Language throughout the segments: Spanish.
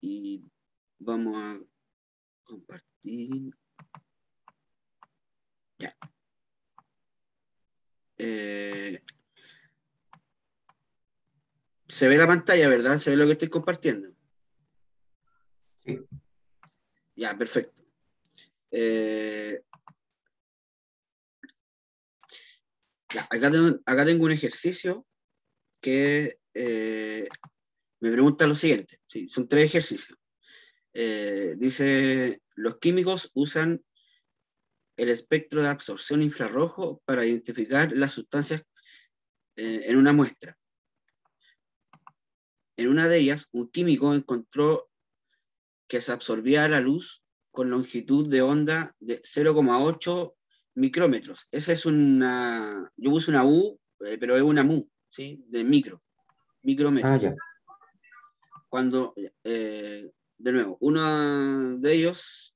y vamos a compartir. Ya. Se ve la pantalla, ¿verdad? Se ve lo que estoy compartiendo. Sí. Ya, perfecto. Ya, acá tengo un ejercicio que me pregunta lo siguiente. Sí, son 3 ejercicios. Dice, los químicos usan el espectro de absorción infrarrojo para identificar las sustancias en una muestra. En una de ellas, un químico encontró que se absorbía la luz con longitud de onda de 0,8 micrómetros. Esa es una, yo uso una U, pero es una mu, ¿sí? De micrómetros. Ya. Cuando, de nuevo, uno de ellos,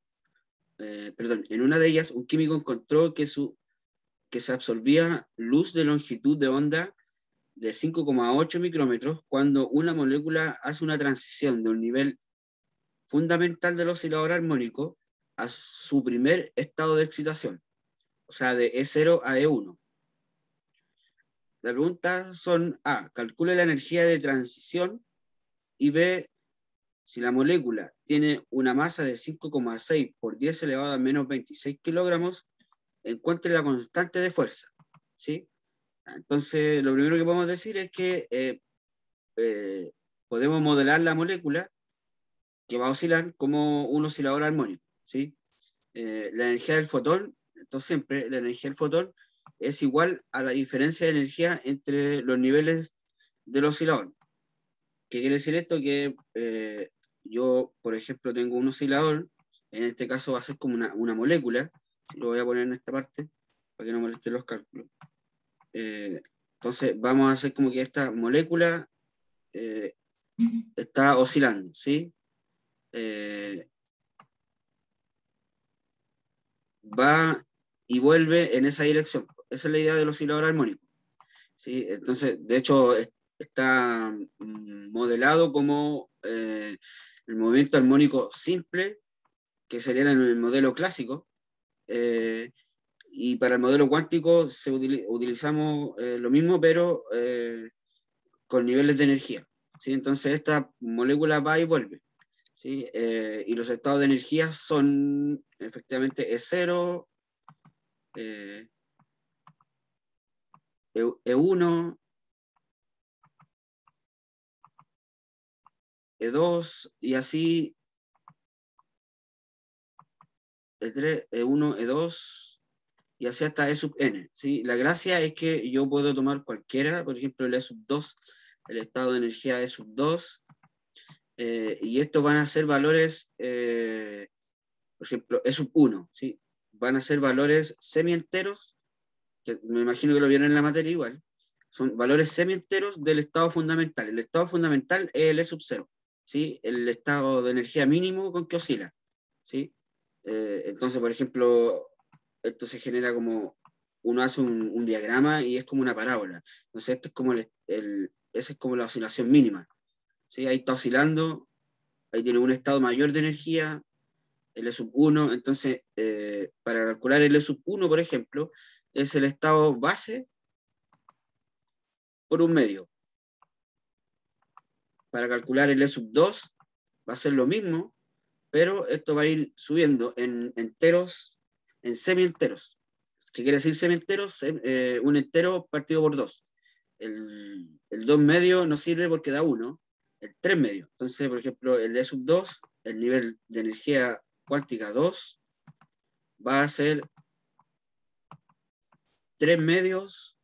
en una de ellas, un químico encontró que se absorbía luz de longitud de onda de 5,8 micrómetros cuando una molécula hace una transición de un nivel fundamental del oscilador armónico a su primer estado de excitación, o sea, de E0 a E1. La pregunta son A, calcule la energía de transición, y B, si la molécula tiene una masa de 5,6 por 10 elevado a menos 26 kilogramos, encuentre la constante de fuerza, ¿sí? Entonces, lo primero que podemos decir es que podemos modelar la molécula que va a oscilar como un oscilador armónico, ¿sí? La energía del fotón, entonces siempre la energía del fotón es igual a la diferencia de energía entre los niveles del oscilador. ¿Qué quiere decir esto? Que yo, por ejemplo, tengo un oscilador, en este caso va a ser como una molécula, si lo voy a poner en esta parte, para que no molesten los cálculos. Entonces vamos a hacer como que esta molécula está oscilando, ¿sí? Va y vuelve en esa dirección. Esa es la idea del oscilador armónico, ¿sí? Entonces, de hecho, está modelado como el movimiento armónico simple, que sería en el modelo clásico, y para el modelo cuántico utilizamos lo mismo, pero con niveles de energía, ¿sí? Entonces, esta molécula va y vuelve, ¿sí? Y los estados de energía son efectivamente E0, E1, E2, y así E3, E1, E2, y así hasta E sub n, ¿sí? La gracia es que yo puedo tomar cualquiera, por ejemplo el E sub 2, el estado de energía E sub 2, y estos van a ser valores, por ejemplo, E sub 1, ¿sí? Van a ser valores semienteros, que me imagino que lo vieron en la materia igual, son valores semienteros del estado fundamental. El estado fundamental es el E sub 0, ¿sí? El estado de energía mínimo con que oscila, ¿sí? Entonces, por ejemplo, esto se genera como, uno hace un diagrama y es como una parábola. Entonces, esto es como esa es como la oscilación mínima, ¿sí? Ahí está oscilando, ahí tiene un estado mayor de energía, el E sub 1. Entonces, para calcular el E sub 1, por ejemplo, es el estado base por un medio. Para calcular el E sub 2 va a ser lo mismo, pero esto va a ir subiendo en enteros, en semienteros. ¿Qué quiere decir semienteros? Un entero partido por 2. El 2 medio no sirve porque da 1, el 3 medio. Entonces, por ejemplo, el E sub 2, el nivel de energía cuántica 2, va a ser 3 medios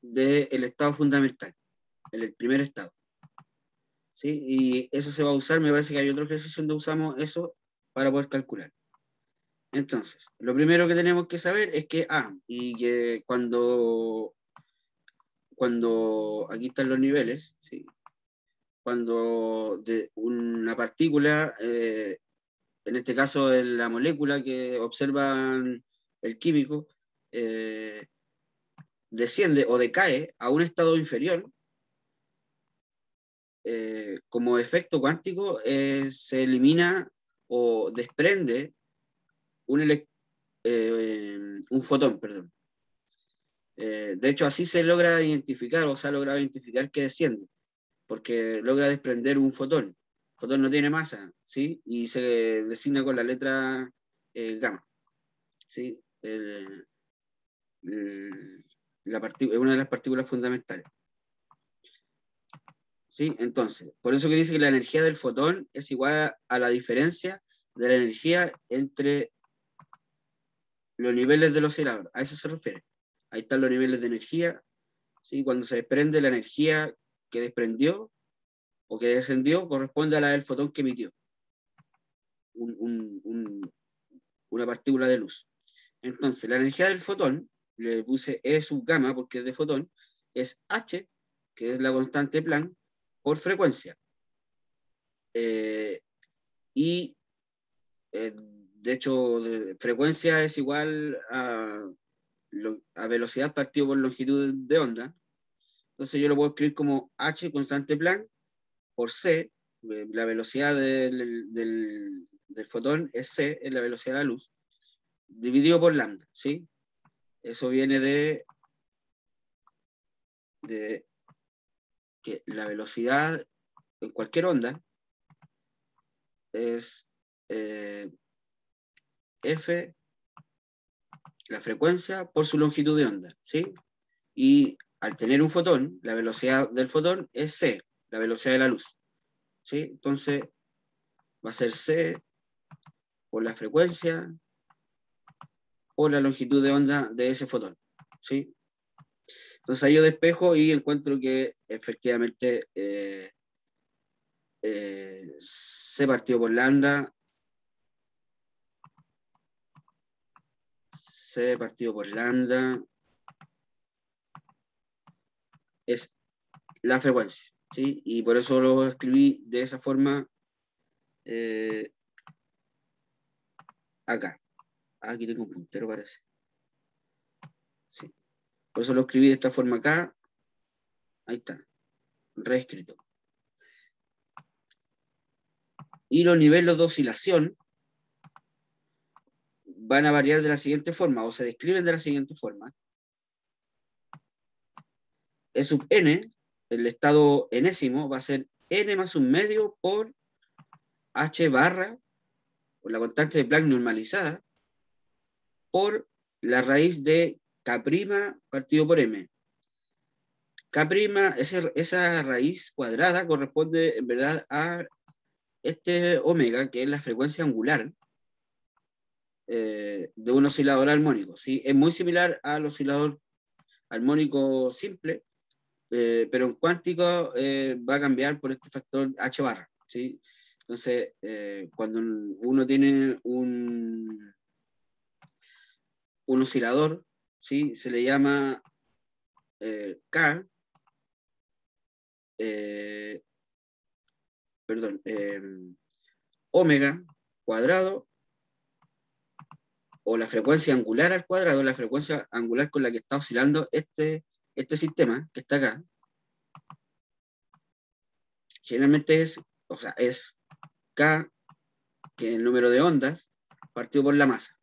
del estado fundamental, el primer estado, ¿sí? Y eso se va a usar, me parece que hay otro ejercicio donde usamos eso para poder calcular. Entonces, lo primero que tenemos que saber es que, y que cuando aquí están los niveles, ¿sí? Cuando de una partícula, en este caso de la molécula que observan el químico, desciende o decae a un estado inferior, como efecto cuántico, se elimina o desprende un fotón, perdón. De hecho, así se logra identificar, o se ha logrado identificar que desciende, porque logra desprender un fotón. El fotón no tiene masa, ¿sí? Y se designa con la letra gamma, ¿sí? Es una de las partículas fundamentales. ¿Sí? Entonces, por eso que dice que la energía del fotón es igual a la diferencia de la energía entre los niveles del oscilador. A eso se refiere. Ahí están los niveles de energía. ¿Sí? Cuando se desprende la energía que desprendió o que descendió, corresponde a la del fotón que emitió. Una partícula de luz. Entonces, la energía del fotón, le puse E sub gamma porque es de fotón, es H, que es la constante Planck, por frecuencia. Y de hecho, frecuencia es igual a velocidad partido por longitud de onda. Entonces yo lo puedo escribir como H constante Planck por C, la velocidad del fotón es C, es la velocidad de la luz, dividido por lambda, ¿sí? Eso viene de que la velocidad en cualquier onda es F, la frecuencia, por su longitud de onda, ¿sí? Y al tener un fotón, la velocidad del fotón es C, la velocidad de la luz, ¿sí? Entonces va a ser C por la frecuencia por la longitud de onda de ese fotón, ¿sí? Entonces ahí yo despejo y encuentro que efectivamente C partido por lambda, C partido por lambda es la frecuencia, ¿sí? Y por eso lo escribí de esa forma acá. Aquí tengo un puntero, parece. Sí. Por eso lo escribí de esta forma acá. Ahí está. Reescrito. Y los niveles de oscilación van a variar de la siguiente forma, o se describen de la siguiente forma. E sub n, el estado enésimo, va a ser n más un medio por h barra, por la constante de Planck normalizada, por la raíz de k' partido por m. K', esa raíz cuadrada corresponde en verdad a este omega, que es la frecuencia angular de un oscilador armónico, ¿sí? Es muy similar al oscilador armónico simple, pero en cuántico va a cambiar por este factor h barra, ¿sí? Entonces, cuando uno tiene un oscilador, ¿sí? Se le llama K, perdón, omega cuadrado, o la frecuencia angular al cuadrado, la frecuencia angular con la que está oscilando este sistema que está acá, generalmente es K, que es el número de ondas, partido por la masa,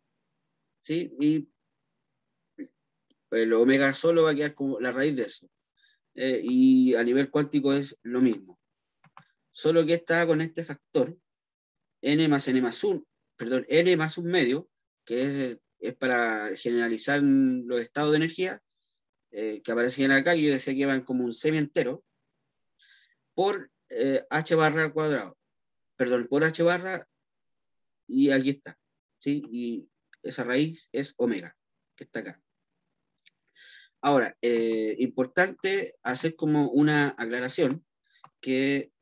¿sí? Y el omega solo va a quedar como la raíz de eso. Y a nivel cuántico es lo mismo. Solo que está con este factor, n más 1, perdón, n más un medio, que es para generalizar los estados de energía, que aparecían acá, y yo decía que iban como un semi entero, por h barra cuadrado, perdón, por h barra, y aquí está, ¿sí? Y esa raíz es omega, que está acá. Ahora, importante hacer como una aclaración, que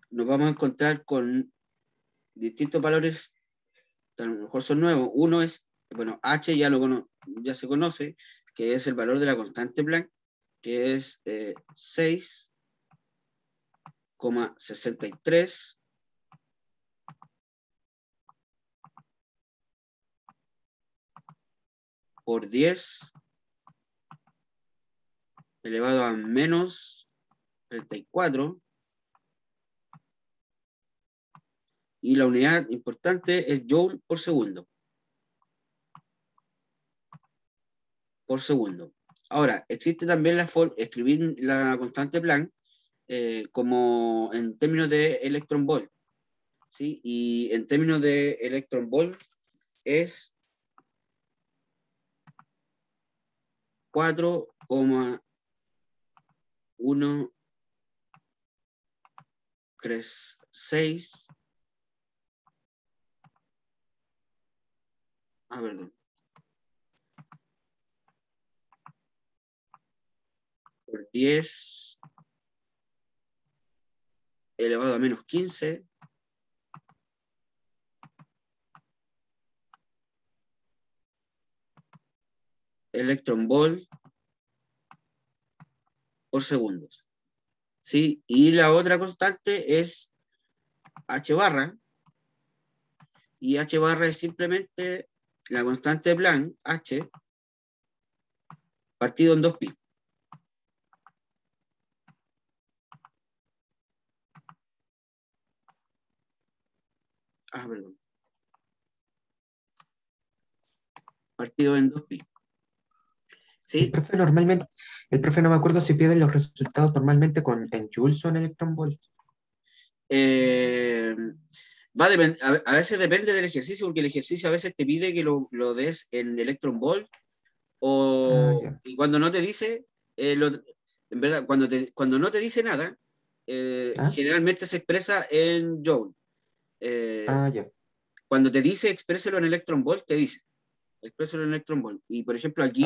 nos vamos a encontrar con distintos valores, a lo mejor son nuevos. Uno es, bueno, h ya se conoce, que es el valor de la constante Planck, que es 6,63 por 10 elevado a menos 34. Y la unidad importante es joule por segundo. Por segundo. Ahora, existe también la forma de escribir la constante Planck como en términos de electron volt. ¿Sí? Y en términos de electron volt es 4,136. Perdón. Por 10 elevado a menos 15 electron volt por segundos. ¿Sí? Y la otra constante es H barra, y H barra es simplemente la constante de Planck, H, partido en 2pi. Perdón. Partido en 2pi. ¿Sí? El profe no me acuerdo si pide los resultados normalmente en joules o en electron volt. A veces depende del ejercicio, porque el ejercicio a veces te pide que lo des en electron volt, y cuando no te dice, en verdad, cuando no te dice nada, generalmente se expresa en joule. Cuando te dice expréselo en electron volt, te dice expréselo en electron volt. Y por ejemplo, aquí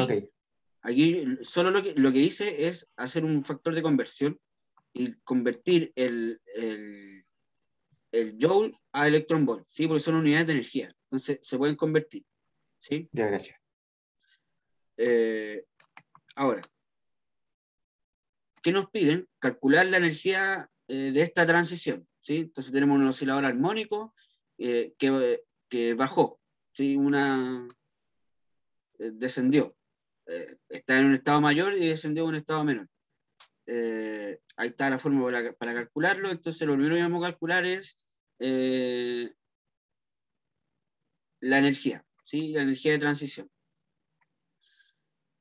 solo lo que hice es hacer un factor de conversión y convertir el joule a electron volt, ¿sí? Porque son unidades de energía, entonces se pueden convertir, ¿sí? Ya, gracias. Ahora, ¿qué nos piden? Calcular la energía de esta transición, ¿sí? Entonces tenemos un oscilador armónico que bajó, ¿sí? Descendió. Está en un estado mayor y descendió a un estado menor. Ahí está la fórmula para calcularlo. Entonces lo primero que vamos a calcular es la energía, ¿sí? La energía de transición.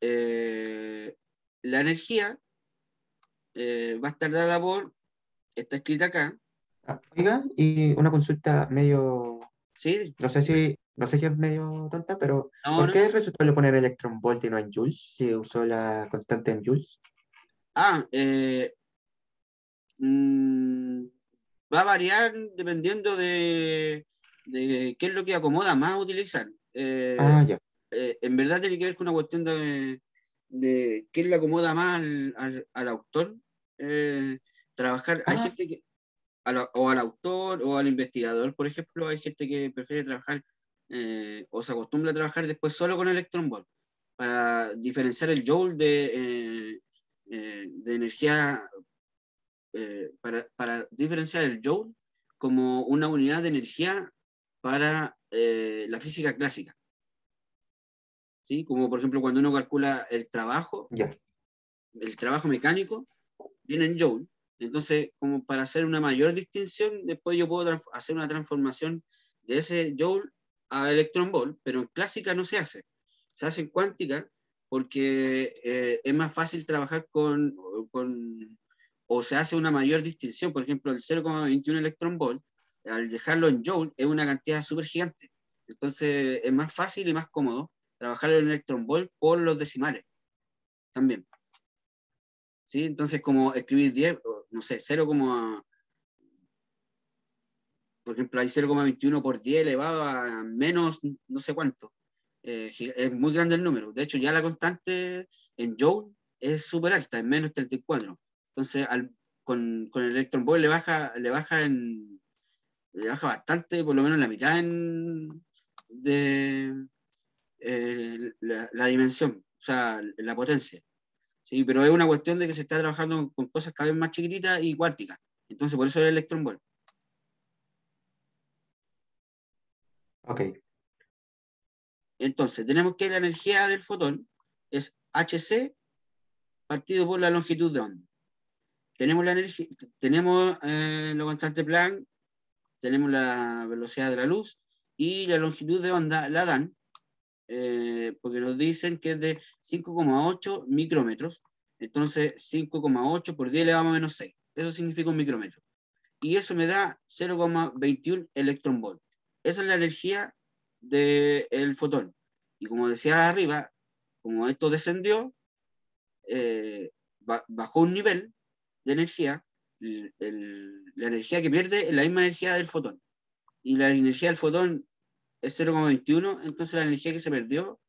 La energía va a estar dada está escrita acá. Oiga, y una consulta medio, ¿Sí? no sé si es medio tonta, pero No, ¿por no. qué resultó lo poner electron volt y no en joules? Si usó la constante en joules. Mm, va a variar dependiendo de qué es lo que acomoda más utilizar. Ya. En verdad tiene que ver con una cuestión de qué le acomoda más al autor. Trabajar, hay gente que, o al autor o al investigador, por ejemplo, hay gente que prefiere trabajar o se acostumbra a trabajar después solo con electron volt para diferenciar el joule de energía, para diferenciar el joule como una unidad de energía para la física clásica. ¿Sí? Como por ejemplo cuando uno calcula Ya. el trabajo mecánico viene en joule. Entonces, como para hacer una mayor distinción, después yo puedo hacer una transformación de ese joule a electron volt, pero en clásica no se hace. Se hace en cuántica porque es más fácil trabajar o se hace una mayor distinción. Por ejemplo, el 0,21 electron volt, al dejarlo en joule, es una cantidad súper gigante. Entonces, es más fácil y más cómodo trabajarlo en electron volt por los decimales también. ¿Sí? Entonces, como escribir 10, no sé, 0, por ejemplo, hay 0,21 por 10 elevado a menos no sé cuánto. Es muy grande el número. De hecho, ya la constante en Joule es súper alta, es menos 34. Entonces, con el electron volt le baja bastante, por lo menos la mitad de la dimensión, o sea, la potencia. ¿Sí? Pero es una cuestión de que se está trabajando con cosas cada vez más chiquititas y cuánticas. Entonces, por eso el electron volt. Ok. Entonces, tenemos que la energía del fotón es Hc partido por la longitud de onda. Tenemos la energía, tenemos la constante Planck, tenemos la velocidad de la luz y la longitud de onda la dan porque nos dicen que es de 5,8 micrómetros. Entonces 5,8 por 10 elevado a menos 6. Eso significa un micrómetro. Y eso me da 0,21 electronvolt. Esa es la energía del fotón. Y como decía arriba, como esto descendió, bajó un nivel de energía, la energía que pierde es la misma energía del fotón. Y la energía del fotón es 0,21, entonces la energía que se perdió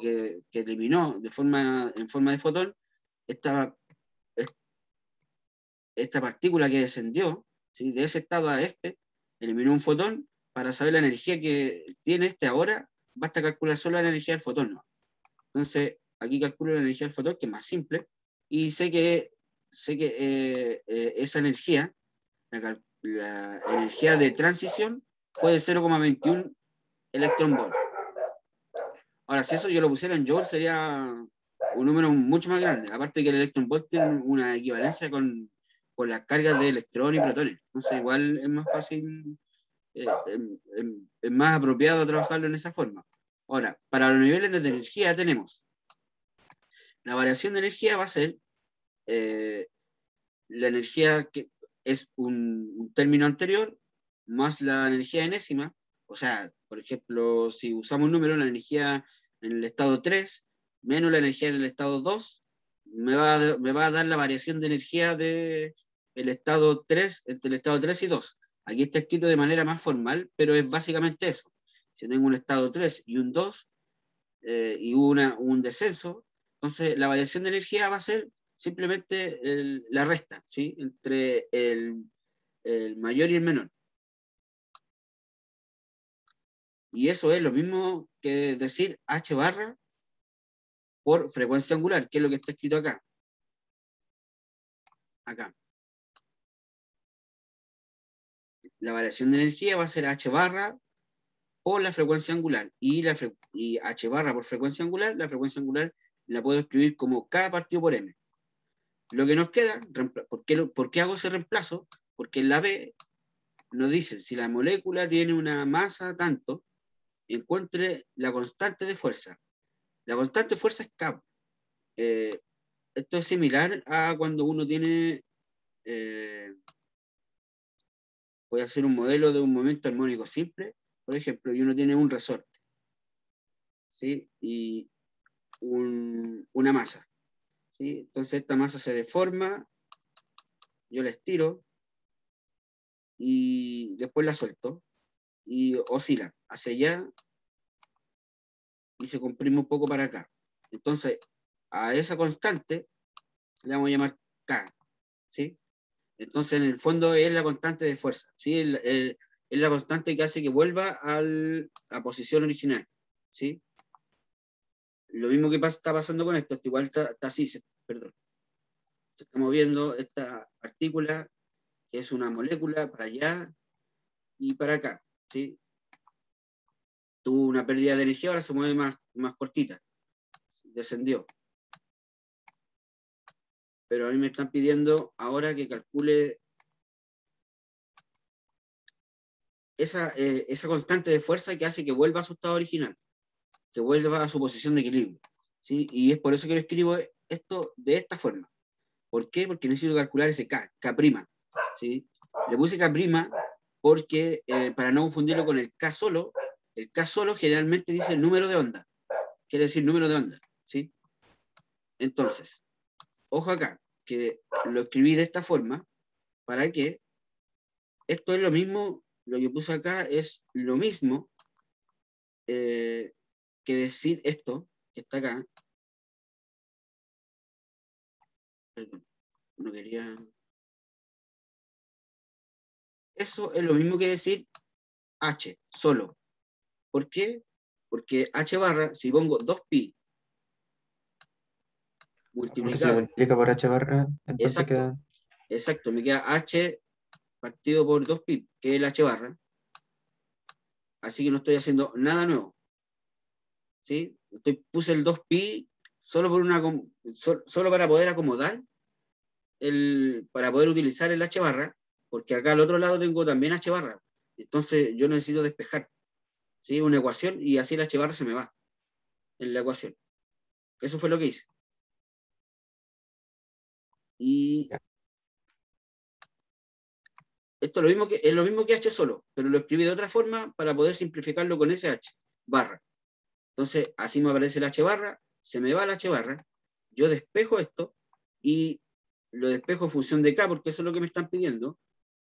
que eliminó en forma de fotón, esta, esta partícula que descendió, ¿sí? De ese estado a este, eliminó un fotón. Para saber la energía que tiene este ahora, basta calcular solo la energía del fotón, ¿no? Entonces, aquí calculo la energía del fotón, que es más simple, y sé que esa energía, la energía de transición, fue de 0,21 electronvolt. Ahora, si eso yo lo pusiera en joule, sería un número mucho más grande. Aparte que el electronvolt tiene una equivalencia con las cargas de electrones y protones. Entonces, igual es más fácil, es más apropiado trabajarlo en esa forma. Ahora, para los niveles de energía tenemos la variación de energía va a ser la energía que es un término anterior más la energía enésima. O sea, por ejemplo, si usamos un número, la energía en el estado 3 menos la energía en el estado 2 me va a dar la variación de energía del estado 3 entre el estado 3 y 2. Aquí está escrito de manera más formal, pero es básicamente eso. Si tengo un estado 3 y un 2 y un descenso, entonces la variación de energía va a ser simplemente la resta, ¿sí? Entre el mayor y el menor. Y eso es lo mismo que decir H barra por frecuencia angular, que es lo que está escrito acá. Acá. La variación de energía va a ser H barra por la frecuencia angular. Y H barra por frecuencia angular, la frecuencia angular la puedo escribir como K partido por M. Lo que nos queda, ¿por qué hago ese reemplazo? Porque en la B nos dice si la molécula tiene una masa tanto, encuentre la constante de fuerza. La constante de fuerza es K. Esto es similar a cuando uno tiene, voy a hacer un modelo de un momento armónico simple, por ejemplo, y uno tiene un resorte, ¿sí? Y una masa, ¿sí? Entonces esta masa se deforma, yo la estiro y después la suelto y oscila hacia allá y se comprime un poco para acá. Entonces, a esa constante le vamos a llamar K, ¿sí? Entonces, en el fondo es la constante de fuerza, ¿sí? Es la constante que hace que vuelva a la posición original, ¿sí? Lo mismo que está pasando con esto igual está así, perdón. Se está moviendo esta partícula, que es una molécula, para allá y para acá, ¿sí? Tuvo una pérdida de energía, ahora se mueve más cortita, descendió. Pero a mí me están pidiendo ahora que calcule esa constante de fuerza que hace que vuelva a su estado original, que vuelva a su posición de equilibrio, ¿sí? Y es por eso que lo escribo esto de esta forma. ¿Por qué? Porque necesito calcular ese K, K', ¿sí? Le puse K' porque, para no confundirlo con el K solo, el K solo generalmente dice el número de onda, quiere decir número de onda, ¿sí? Entonces, ojo acá, que lo escribí de esta forma, para que esto es lo mismo, lo que puse acá es lo mismo que decir esto, que está acá. Perdón, no quería. Eso es lo mismo que decir H, solo. ¿Por qué? Porque H barra, si pongo 2pi Porque si lo multiplicado, multiplica por H barra, entonces exacto, queda. exacto, me queda H partido por 2pi, que es el H barra. Así que no estoy haciendo nada nuevo, ¿sí? Puse el 2pi solo, solo para poder acomodar, para poder utilizar el H barra, porque acá al otro lado tengo también H barra. Entonces yo necesito despejar, ¿sí? Una ecuación y así el H barra se me va en la ecuación. Eso fue lo que hice. Y esto es lo mismo que H solo, pero lo escribí de otra forma para poder simplificarlo con ese H barra. Entonces, así me aparece el H barra, se me va el H barra, yo despejo esto y lo despejo en función de K, porque eso es lo que me están pidiendo,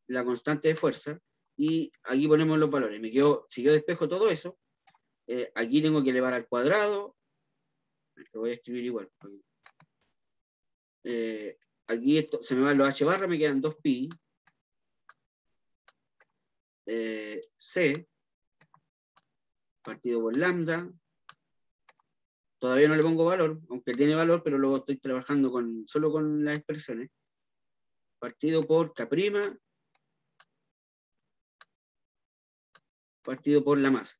la constante de fuerza, y aquí ponemos los valores. Me quedo, si yo despejo todo eso, aquí tengo que elevar al cuadrado, lo voy a escribir igual. Aquí esto, se me van los H barra, me quedan 2pi, C, partido por lambda. Todavía no le pongo valor, aunque tiene valor, pero luego estoy trabajando solo con las expresiones. Partido por K', partido por la masa.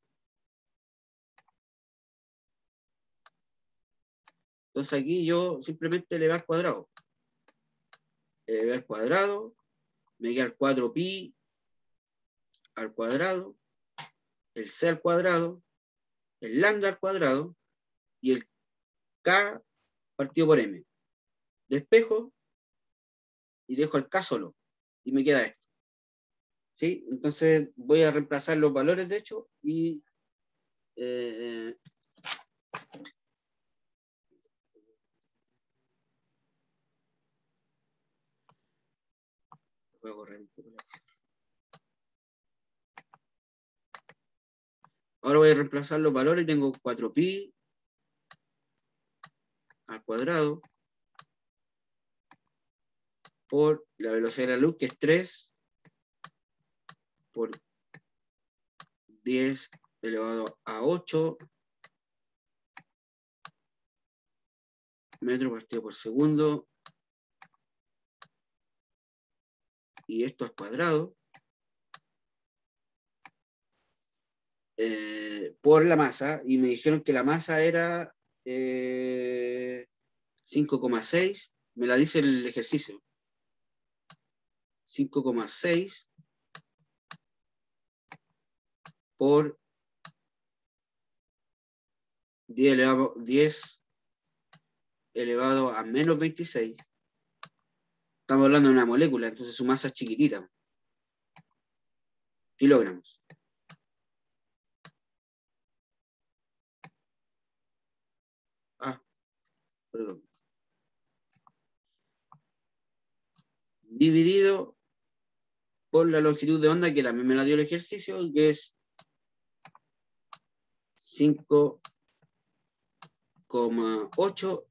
Entonces aquí yo simplemente elevar al cuadrado. Elevar al cuadrado, me queda el 4pi al cuadrado, el C al cuadrado, el lambda al cuadrado y el K partido por M. Despejo y dejo el K solo. Y me queda esto. ¿Sí? Entonces voy a reemplazar los valores, de hecho, y voy a correr un poco la acción. Ahora voy a reemplazar los valores. Tengo 4pi al cuadrado por la velocidad de la luz, que es 3 por 10 elevado a 8 metros partido por segundo. Y esto al cuadrado. Por la masa. Y me dijeron que la masa era 5,6. Me la dice el ejercicio. 5,6 por 10 elevado a menos 26. Estamos hablando de una molécula, entonces su masa es chiquitita. Kilogramos. Perdón. Dividido por la longitud de onda, que también me la dio el ejercicio, que es 5,8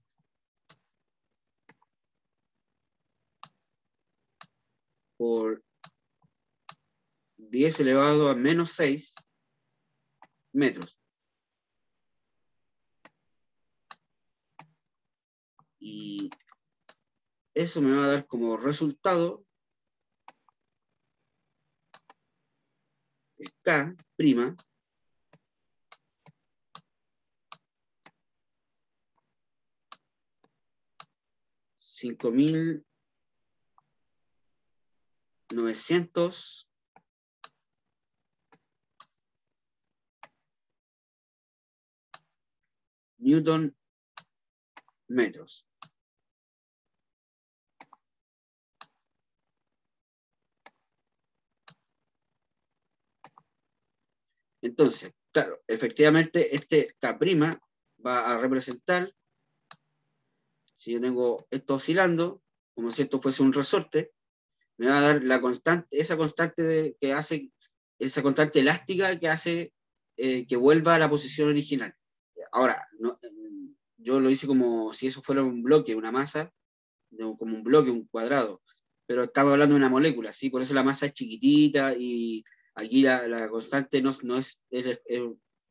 por 10 elevado a menos 6 metros. Y eso me va a dar como resultado el K', 5.900 Newton metros. Entonces, claro, efectivamente este K' va a representar, si yo tengo esto oscilando, como si esto fuese un resorte, me va a dar la constante, esa constante que hace, esa constante elástica que hace que vuelva a la posición original. Ahora, no, yo lo hice como si eso fuera un bloque, una masa, como un bloque, un cuadrado, pero estamos hablando de una molécula, ¿sí? Por eso la masa es chiquitita y aquí la constante no es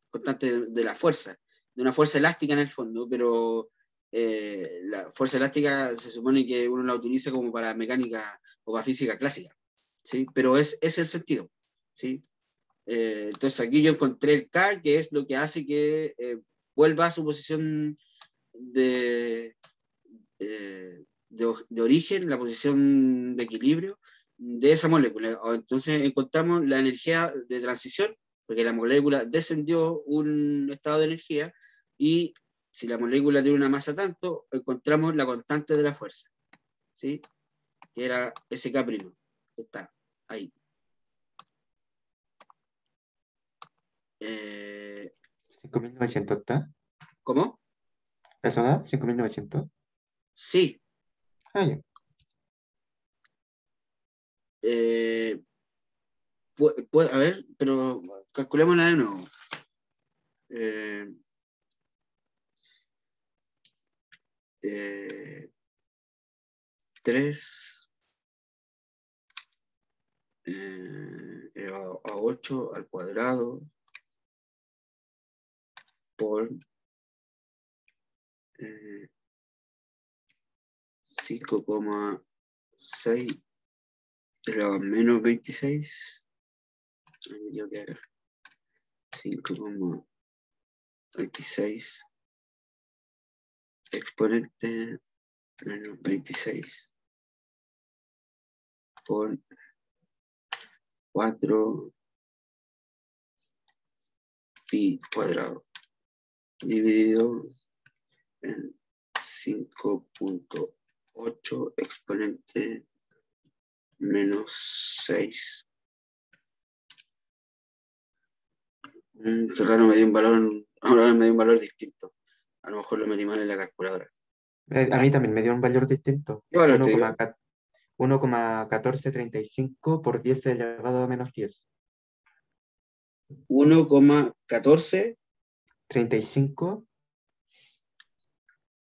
constante de la fuerza, de una fuerza elástica en el fondo, pero la fuerza elástica se supone que uno la utiliza como para mecánica o para física clásica, ¿sí? Pero es el sentido, ¿sí? Entonces aquí yo encontré el K, que es lo que hace que vuelva a su posición de origen, la posición de equilibrio de esa molécula. Entonces encontramos la energía de transición, porque la molécula descendió un estado de energía, y si la molécula tiene una masa tanto, encontramos la constante de la fuerza, ¿sí? Que era SK', está ahí. 5.900, ¿está? ¿Cómo? ¿Eso da? 5.900. Sí. Ah, ya. A ver, pero calculémosla de nuevo. Eh, 3 elevado a 8 al cuadrado por 5,6 elevado a menos 26. 5,26 exponente menos 26 por 4 pi cuadrado dividido en 5,8 exponente menos 6. Qué raro, me dio un valor, ahora me dio un valor distinto. A lo mejor lo metí mal en la calculadora. A mí también me dio un valor distinto. ¿Qué valor te dio? 1,1435 por 10 elevado a menos 10. 1,14. 35,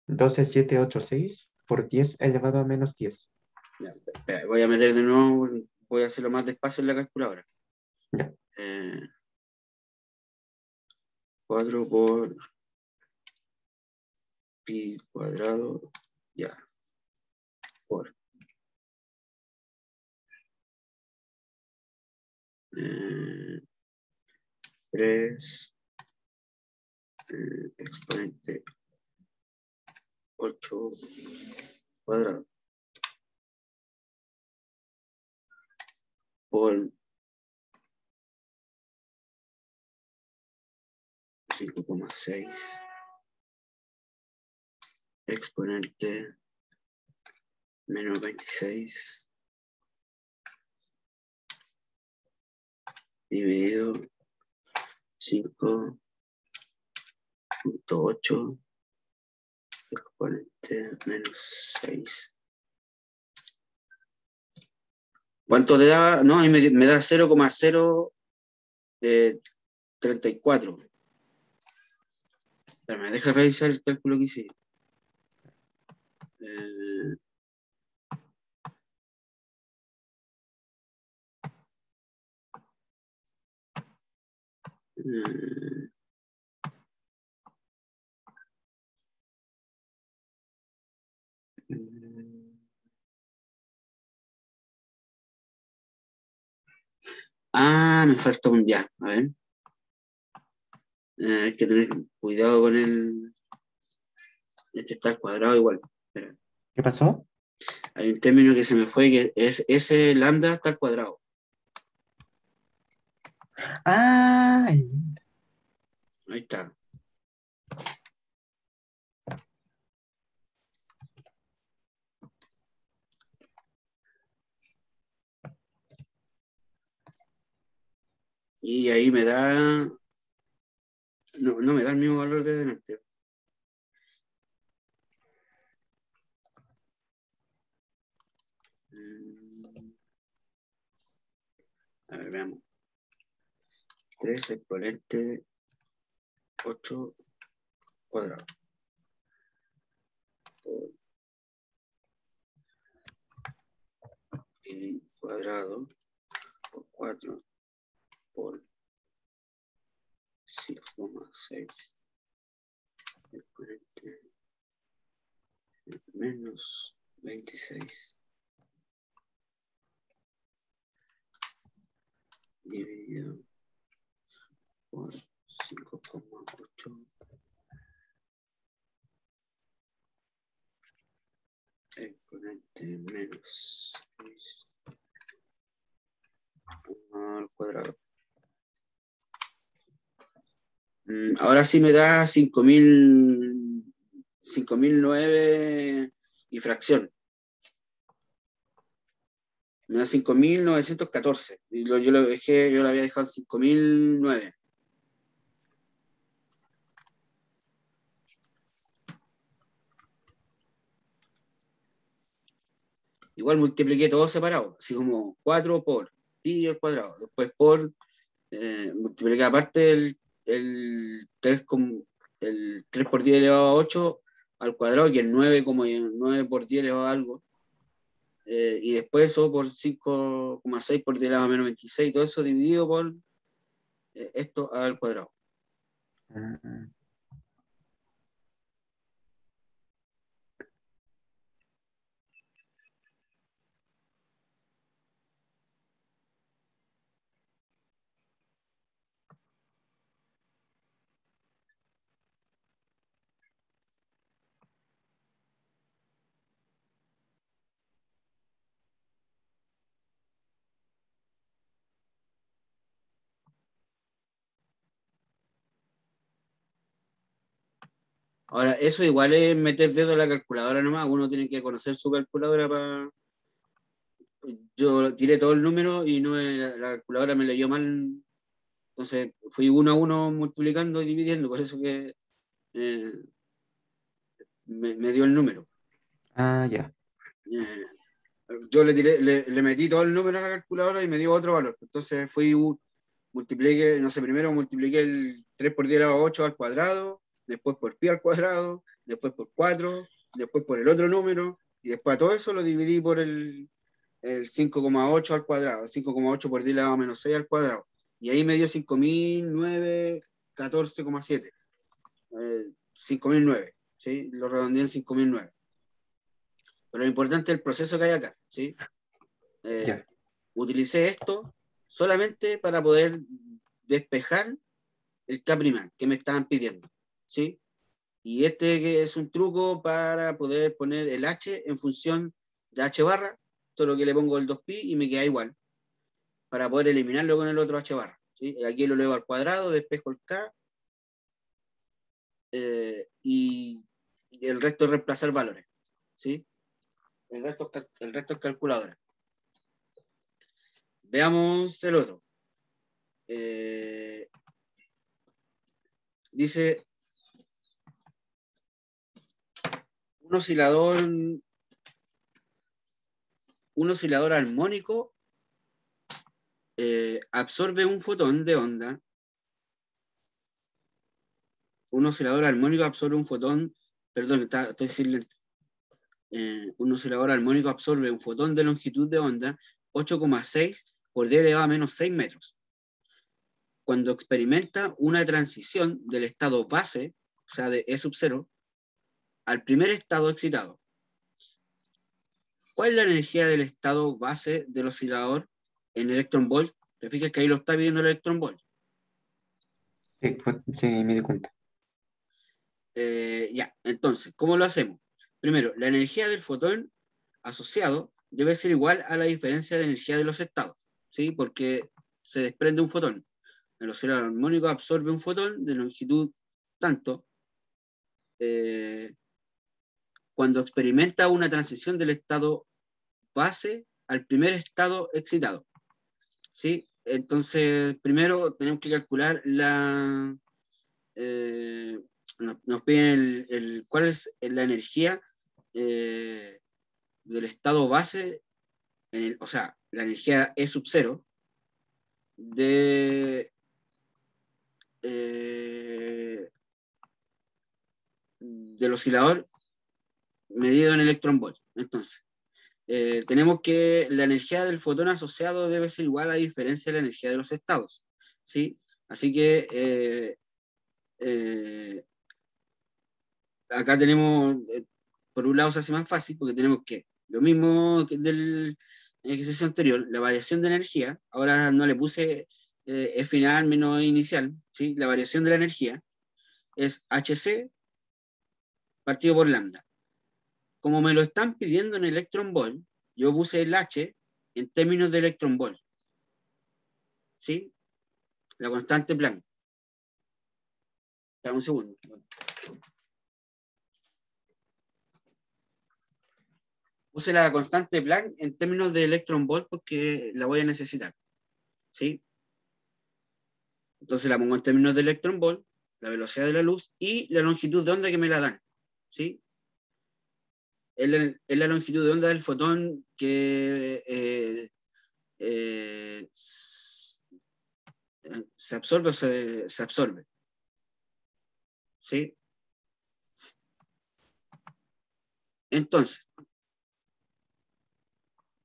12786 por 10 elevado a menos 10. Ya, espera, voy a meter de nuevo, voy a hacerlo más despacio en la calculadora. Ya. 4 por pi cuadrado, ya, por 3 exponente 8 cuadrado por 5,6 exponente menos 26 dividido 5,8 exponente menos 6. ¿Cuánto le daba? No, ahí me da 0,034. Me deja revisar el cálculo que hice. Eh, eh, me falta un ya. A ver. Hay que tener cuidado con el. Este está al cuadrado igual. Espera. ¿Qué pasó? Hay un término que se me fue, que es ese lambda está al cuadrado. Ah, Ahí está. Y ahí me da. No, no me da el mismo valor de delante. A ver, veamos. 3 exponente 8 cuadrado. Por pi cuadrado por 4 por 5,6 exponente menos 26 dividido por 5,8 Exponente menos 6 al cuadrado. Ahora sí me da 5.009 y fracción. Me da 5.914. Y yo lo había dejado en 5.009. Igual multipliqué todo separado, así como 4 por pi al cuadrado. Después por, multipliqué aparte el 3, el 3 por 10 elevado a 8 al cuadrado, que es 9, como 9 por 10 elevado a algo. Y después eso por 5,6 por 10 elevado a menos 26, todo eso dividido por esto al cuadrado. Mm. Ahora, eso igual es meter dedo en la calculadora nomás, uno tiene que conocer su calculadora para... Yo tiré todo el número y no la calculadora me leyó mal, entonces fui uno a uno multiplicando y dividiendo, por eso que eh, me dio el número. Ah, ya. Eh, yo le metí todo el número a la calculadora y me dio otro valor. Entonces multipliqué, no sé, primero multipliqué el 3 por 10 elevado a 8 al cuadrado, después por pi al cuadrado, después por 4, después por el otro número, y después a todo eso lo dividí por el 5,8 al cuadrado, 5,8 por 10 elevado a menos 6 al cuadrado. Y ahí me dio 5.914,7. 5.009, ¿sí? Lo redondeé en 5.009. Pero lo importante es el proceso que hay acá, ¿sí? Ya. Utilicé esto solamente para poder despejar el K' que me estaban pidiendo, ¿sí? Y este que es un truco para poder poner el H en función de H barra, solo que le pongo el 2pi y me queda igual, para poder eliminarlo con el otro H barra, ¿sí? Aquí lo elevo al cuadrado, despejo el K, y el resto es reemplazar valores, ¿sí? El resto es calculadora. Veamos el otro. Dice un oscilador armónico absorbe un fotón de onda. Un oscilador armónico absorbe un fotón, perdón, estoy sin lente. Un oscilador armónico absorbe un fotón de longitud de onda 8,6 por 10 elevado a menos 6 metros. Cuando experimenta una transición del estado base, o sea, de E sub 0, al primer estado excitado. ¿Cuál es la energía del estado base del oscilador en electron volt? Te fijas que ahí lo está viendo el electron volt. Sí, sí, me di cuenta. Ya, entonces, ¿cómo lo hacemos? Primero, la energía del fotón asociado debe ser igual a la diferencia de energía de los estados, ¿sí? Porque se desprende un fotón. El oscilador armónico absorbe un fotón de longitud tanto. eh, Cuando experimenta una transición del estado base al primer estado excitado, ¿sí? Entonces, primero tenemos que calcular eh, nos piden cuál es la energía eh, del estado base, o sea, la energía E sub 0 de, eh, del oscilador medido en electron volt. Entonces, tenemos que la energía del fotón asociado debe ser igual a la diferencia de la energía de los estados, ¿sí? Así que acá tenemos, por un lado se hace más fácil porque tenemos que, lo mismo que del ejercicio anterior, la variación de energía, ahora no le puse E final menos inicial, ¿sí? La variación de la energía es HC partido por lambda. como me lo están pidiendo en electron volt, yo puse el H en términos de electron volt. ¿Sí? La constante Planck. Espera un segundo. Puse la constante Planck en términos de electron volt porque la voy a necesitar. ¿Sí? Entonces la pongo en términos de electron volt, la velocidad de la luz y la longitud de onda que me la dan. ¿Sí? Es la longitud de onda del fotón que se absorbe o se absorbe. ¿Sí? Entonces,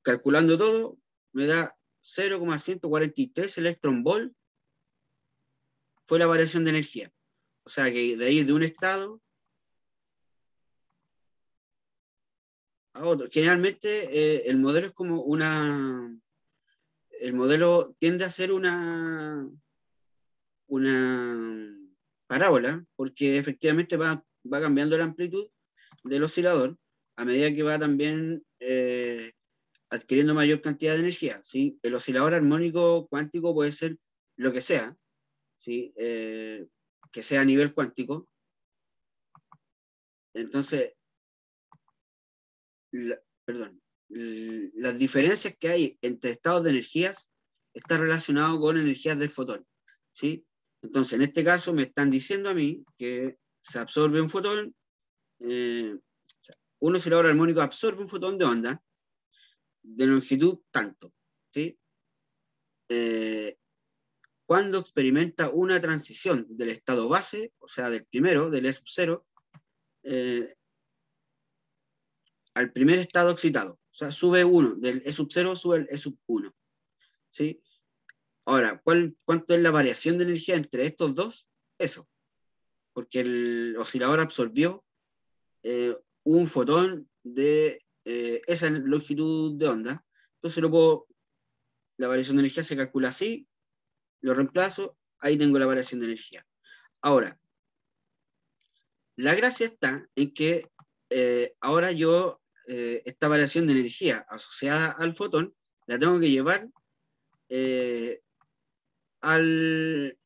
calculando todo, me da 0,143 electron volt fue la variación de energía. O sea que de ahí de un estado a otro. Generalmente el modelo es como el modelo tiende a ser una parábola, porque efectivamente va cambiando la amplitud del oscilador a medida que va también adquiriendo mayor cantidad de energía. ¿Sí? El oscilador armónico cuántico puede ser lo que sea, ¿sí? Que sea a nivel cuántico. Entonces, perdón, las diferencias que hay entre estados de energías está relacionado con energías del fotón. ¿Sí? Entonces, en este caso me están diciendo a mí que se absorbe un fotón, un oscilador armónico absorbe un fotón de onda de longitud tanto. ¿Sí? Cuando experimenta una transición del estado base, o sea, del primero, del E sub 0, al primer estado excitado. O sea, sube 1, del E sub 0 sube el E sub 1. ¿Sí? Ahora, ¿cuánto es la variación de energía entre estos dos? Eso, porque el oscilador absorbió un fotón de esa longitud de onda. Entonces la variación de energía se calcula así, lo reemplazo, ahí tengo la variación de energía. Ahora, la gracia está en que ahora yo esta variación de energía asociada al fotón la tengo que llevar al,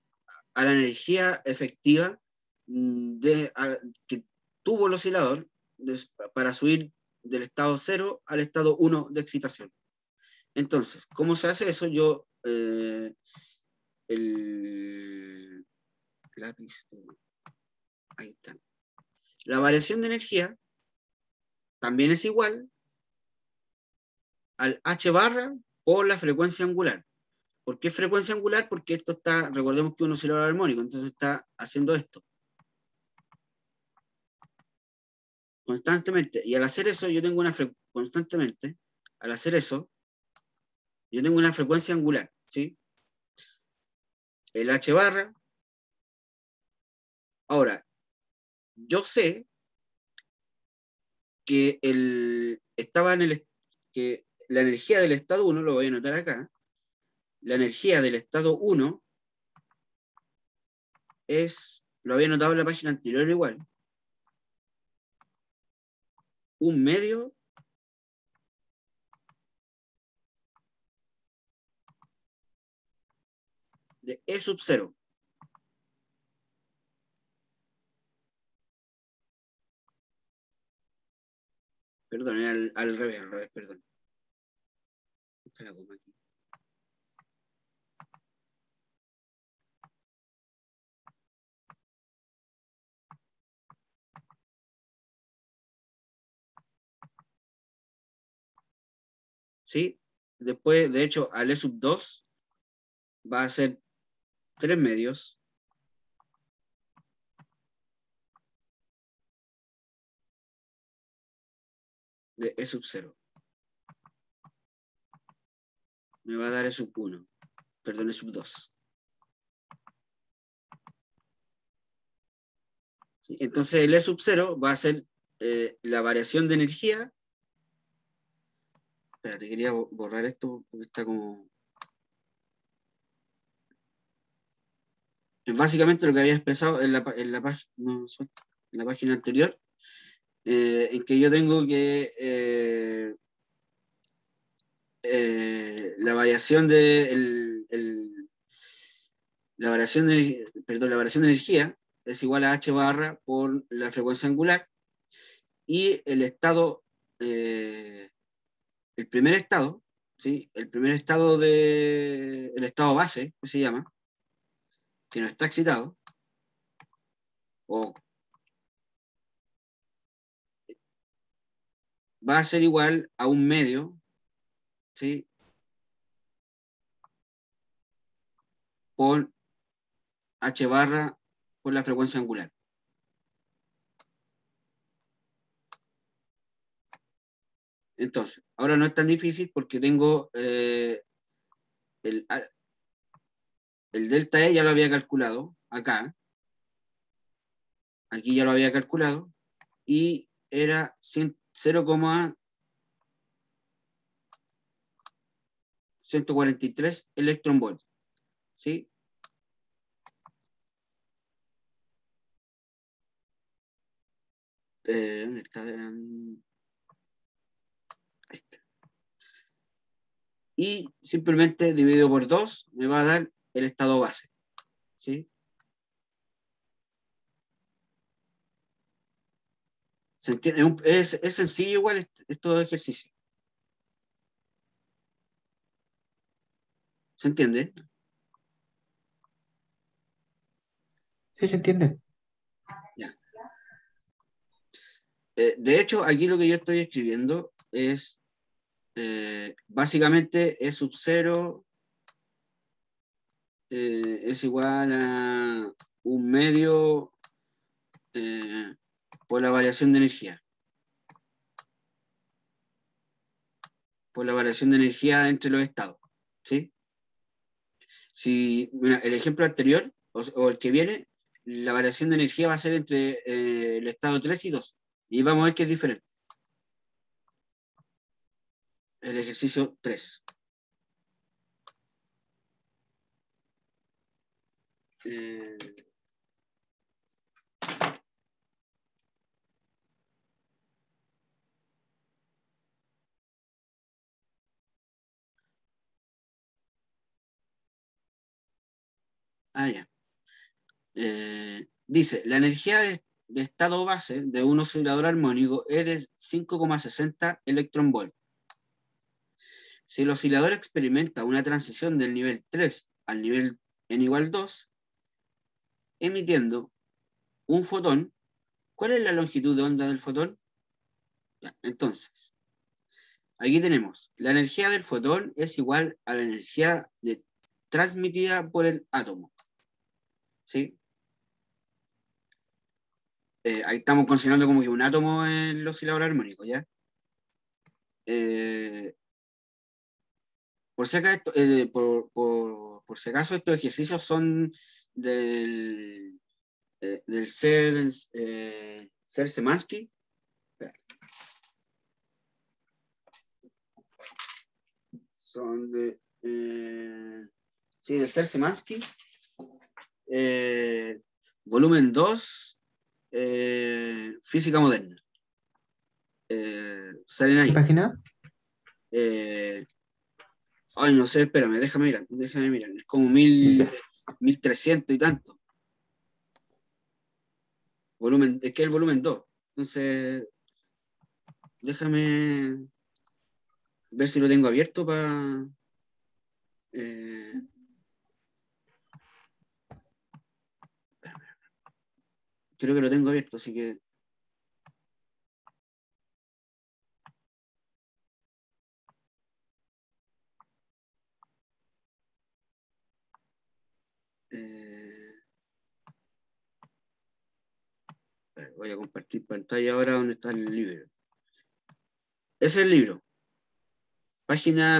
a la energía efectiva que tuvo el oscilador para subir del estado 0 al estado 1 de excitación. Entonces, ¿cómo se hace eso? Yo, el lápiz, ahí está. La variación de energía también es igual al H barra por la frecuencia angular. ¿Por qué frecuencia angular? Porque esto está, recordemos que es un oscilador armónico, entonces está haciendo esto constantemente. Y al hacer eso, yo tengo constantemente, al hacer eso, yo tengo una frecuencia angular, ¿sí? El H barra. Ahora, yo sé que que la energía del estado 1, lo voy a anotar acá, la energía del estado 1 es, lo había notado en la página anterior igual, un medio de E sub 0. Perdón, era al revés, perdón. Está la coma aquí. ¿Sí? Después, de hecho, al E sub 2 va a ser 3 medios de E sub 0. Me va a dar E sub 1. Perdón, E sub 2. ¿Sí? Entonces el E sub 0 va a ser la variación de energía. Espérate, quería borrar esto porque está como... Es básicamente lo que había expresado en la página anterior. en que yo tengo que la variación de la variación de, perdón, la variación de energía es igual a h barra por la frecuencia angular, y el estado, el primer estado, ¿sí? El primer estado el estado base, que se llama, que no está excitado, o va a ser igual a un medio, ¿sí? Por h barra por la frecuencia angular. Entonces, ahora no es tan difícil porque tengo el, el delta E ya lo había calculado acá, aquí ya lo había calculado, y era 0,143 electronvolt, ¿sí? ¿Dónde está? Ahí está. Y simplemente dividido por 2 me va a dar el estado base, ¿sí? ¿Se entiende? Es sencillo igual estos ejercicios. ¿Se entiende? Sí, se entiende. Ya. De hecho, aquí lo que yo estoy escribiendo es básicamente E sub 0 es igual a un medio por la variación de energía. Por la variación de energía entre los estados, ¿sí? Si mira, el ejemplo anterior o el que viene, la variación de energía va a ser entre el estado 3 y 2. Y vamos a ver que es diferente. El ejercicio 3. Eh, ya. Dice, la energía de estado base de un oscilador armónico es de 5,60 electronvolt. Si el oscilador experimenta una transición del nivel 3 al nivel n igual 2, emitiendo un fotón, ¿cuál es la longitud de onda del fotón? Ya, entonces, aquí tenemos, la energía del fotón es igual a la energía transmitida por el átomo, ¿sí? Ahí estamos considerando como que un átomo en el oscilador armónico, ¿ya? Por si acaso, por si acaso estos ejercicios son del Szymanski. Son sí, del Szymanski. Volumen 2, Física Moderna. Salen ¿Qué ahí. página? Ay, no sé, espérame, déjame mirar. Es como 1300 y tanto. Es que es el volumen 2. Entonces, déjame ver si lo tengo abierto para... creo que lo tengo abierto, así que... voy a compartir pantalla ahora donde está el libro. Ese es el libro.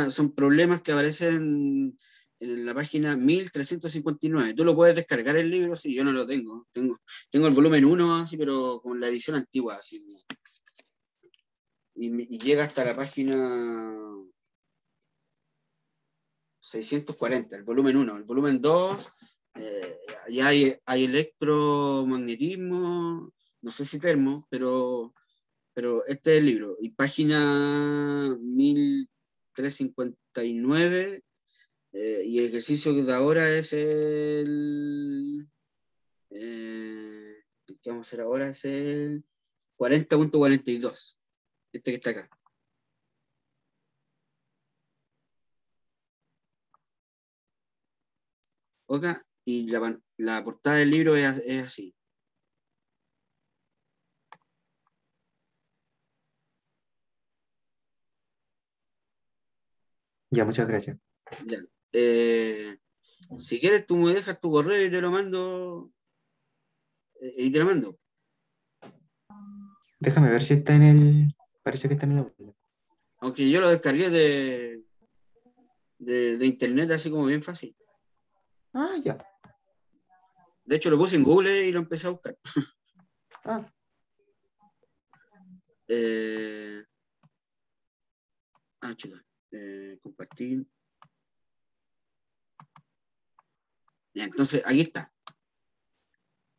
Son problemas que aparecen en la página 1359. Tú lo puedes descargar el libro, sí, yo no lo tengo. Tengo el volumen 1, así, pero con la edición antigua, así. Y llega hasta la página 640, el volumen 1. El volumen 2, ya hay electromagnetismo, no sé si termo, pero pero este es el libro. Y página 1359, y el ejercicio de ahora es ¿qué vamos a hacer ahora? Es el 40.42, este que está acá. ¿Ok? Y la portada del libro es así. Ya, muchas gracias. Ya. Si quieres, tú me dejas tu correo y te lo mando. Y te lo mando. Déjame ver si está en el. Parece que está en el. Aunque yo lo descargué de internet así como bien fácil. Ah, ya. De hecho, lo puse en Google y lo empecé a buscar. Ah, Eh, chuta. Compartir. Ya, entonces, aquí está.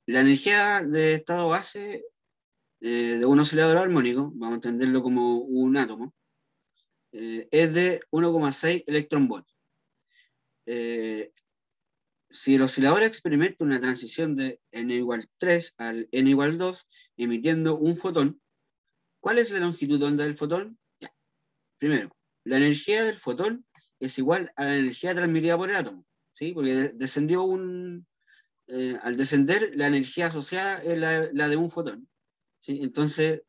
La energía de estado base de un oscilador armónico, vamos a entenderlo como un átomo, es de 1,6 electronvolt. Eh, si el oscilador experimenta una transición de n igual 3 al n igual 2, emitiendo un fotón, ¿cuál es la longitud de onda del fotón? Ya. Primero, la energía del fotón es igual a la energía transmitida por el átomo, ¿sí? Porque descendió al descender, la energía asociada es la de un fotón, ¿sí? Entonces,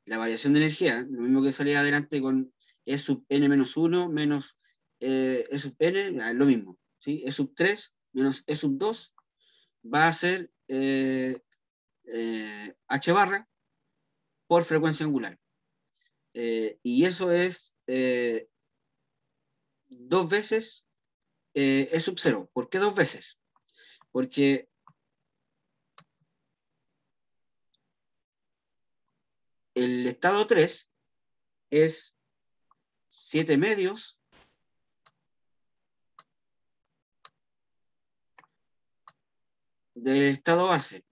la variación de energía, lo mismo que salía adelante con E sub n menos 1 menos E sub n, es lo mismo, ¿sí? E sub 3 menos E sub 2 va a ser H barra por frecuencia angular. Y eso es dos veces E sub 0. ¿Por qué dos veces? Porque el estado 3 es 7 medios del estado base.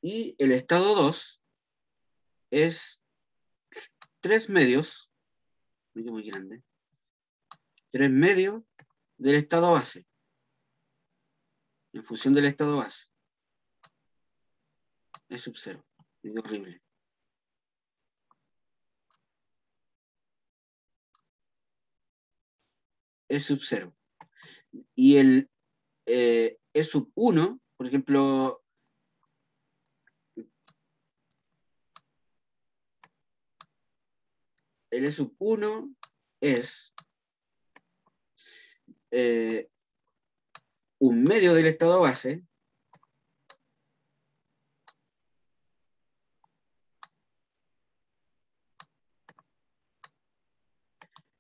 Y el estado 2 es 3 medios, muy grande, 3 medios del estado base, en función del estado base. Es sub 0. Es horrible. Es sub 0. Y el E sub 1, por ejemplo, el E sub 1 es eh, un medio del estado base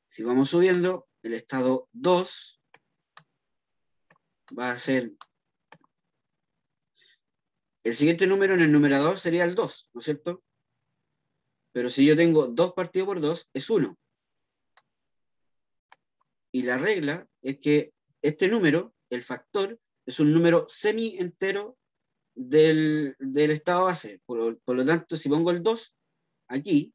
si vamos subiendo, el estado 2 va a ser el siguiente número en el numerador sería el 2, ¿no es cierto? Pero si yo tengo 2 partido por 2, es 1. Y la regla es que este número, el factor, es un número semi entero del estado base. Por lo tanto, si pongo el 2 aquí,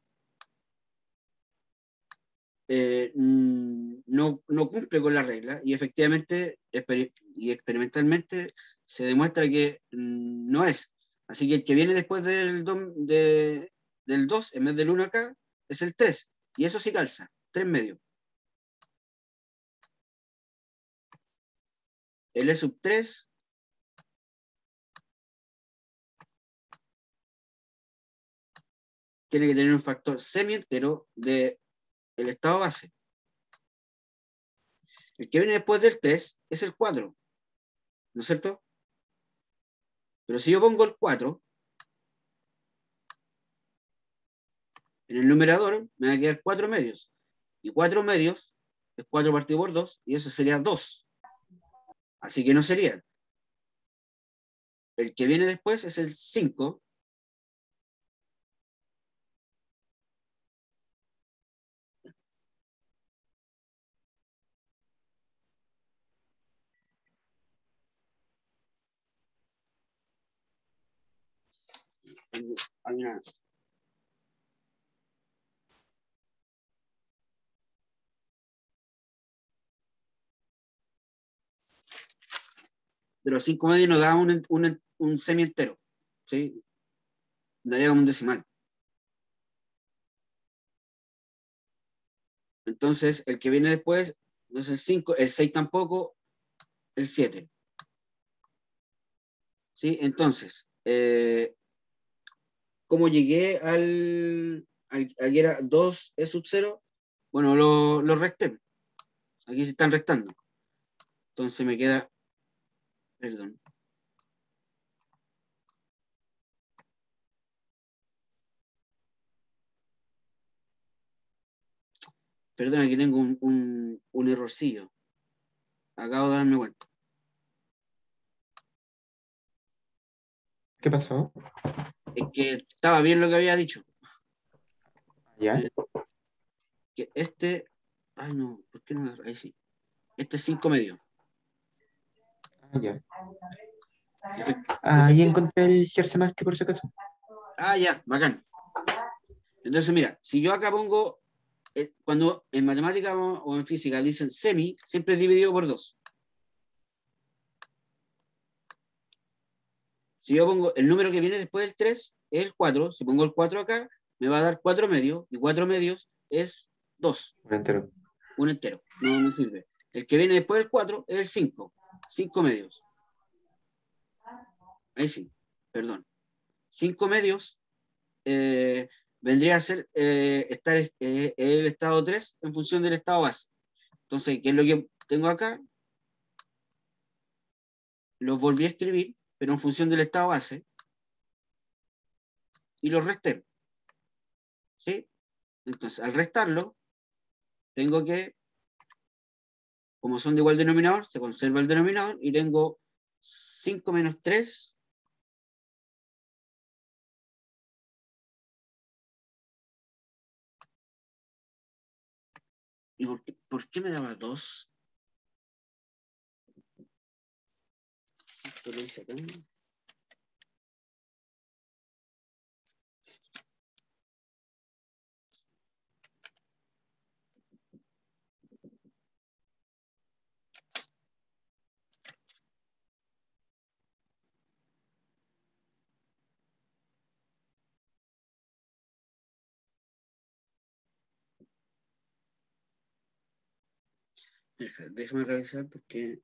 no cumple con la regla y efectivamente y experimentalmente se demuestra que no es. Así que el que viene después del 2 en vez del 1 acá es el 3. Y eso sí calza, 3 medios. El E sub 3 tiene que tener un factor semi entero del estado base. El que viene después del 3 es el 4, ¿no es cierto? Pero si yo pongo el 4 en el numerador, me va a quedar 4 medios. Y 4 medios es 4 partido por 2, y eso sería 2. Así que no sería. El que viene después es el 5. Hay una, pero 5 medios nos da un semi entero, ¿sí? Daría como un decimal. Entonces, el que viene después, entonces el 5, el 6 tampoco, el 7. ¿Sí? Entonces, ¿cómo llegué al que era 2 E sub 0? Bueno, lo resté. Aquí se están restando. Entonces me queda, perdón. Perdón, aquí tengo un errorcillo. Acabo de darme cuenta. ¿Qué pasó? Es que estaba bien lo que había dicho. ¿Ya? Que este, ay no, ¿por qué no? Ahí sí. Este es 5 medio. Ah, ya. Después, Ahí encontré el ejerce más que por si acaso. ya, bacán. Entonces, mira, si yo acá pongo, cuando en matemática o en física dicen semi, siempre es dividido por 2. Si yo pongo el número que viene después del 3, es el 4. Si pongo el 4 acá, me va a dar 4 medios, y 4 medios es 2, Un entero. un entero. No me sirve. El que viene después del 4 es el 5, 5 medios. Ahí sí, perdón. 5 medios vendría a ser el estado 3 en función del estado base. Entonces, ¿qué es lo que tengo acá? Los volví a escribir, pero en función del estado base, y los resté. ¿Sí? Entonces, al restarlo, tengo que, como son de igual denominador, se conserva el denominador y tengo 5 menos 3. ¿Y por qué me daba 2? Esto lo hice acá. Déjame revisar porque...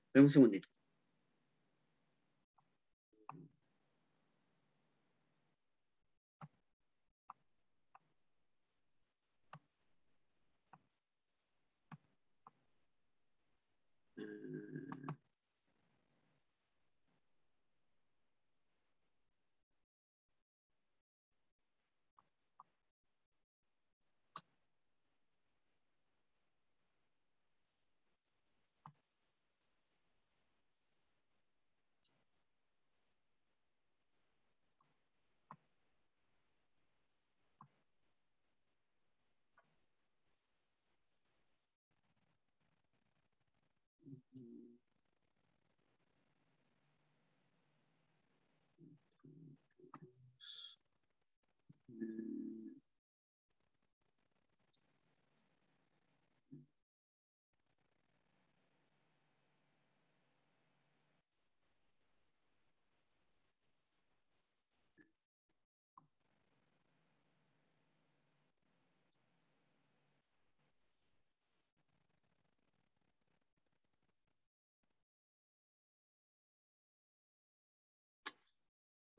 Espera un segundito.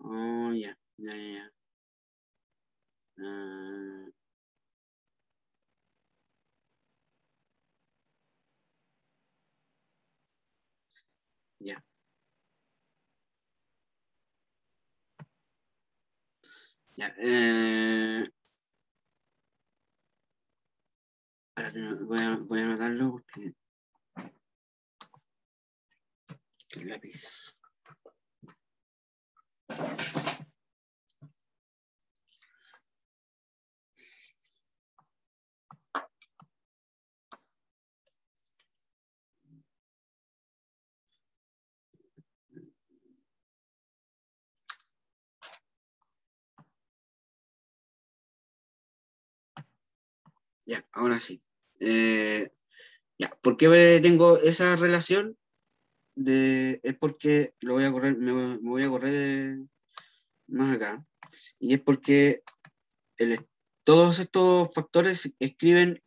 Oh, ya, ya, ya, ya. Ah, ya. Ya, espérate, voy a anotarlo porque el lápiz. Ya, ahora sí. Ya, ¿por qué tengo esa relación? Es porque lo voy a correr, me voy a correr más acá. Y es porque todos estos factores describen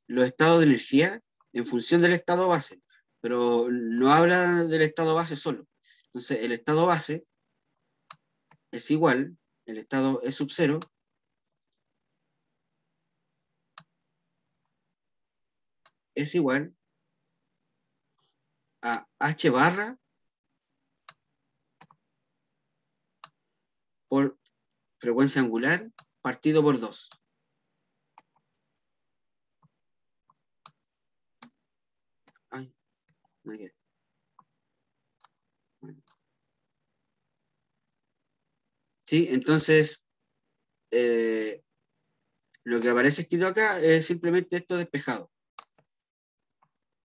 los estados de energía en función del estado base, pero no habla del estado base solo. Entonces, el estado base es igual, el estado E sub 0 es igual a H barra por frecuencia angular partido por 2. Ay, no hay que- Sí, entonces eh, lo que aparece escrito acá es simplemente esto despejado.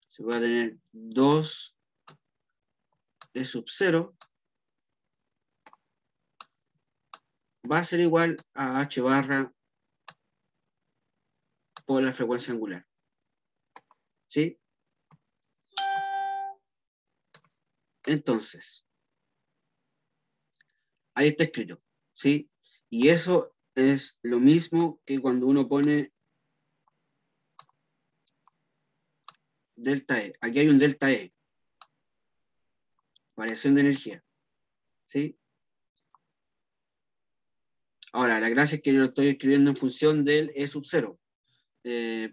Se va a tener 2 E sub 0 va a ser igual a H barra por la frecuencia angular. ¿Sí? Entonces, ahí está escrito. ¿Sí? Y eso es lo mismo que cuando uno pone delta E. Aquí hay un delta E, variación de energía. ¿Sí? Ahora, la gracia es que yo lo estoy escribiendo en función del E sub 0.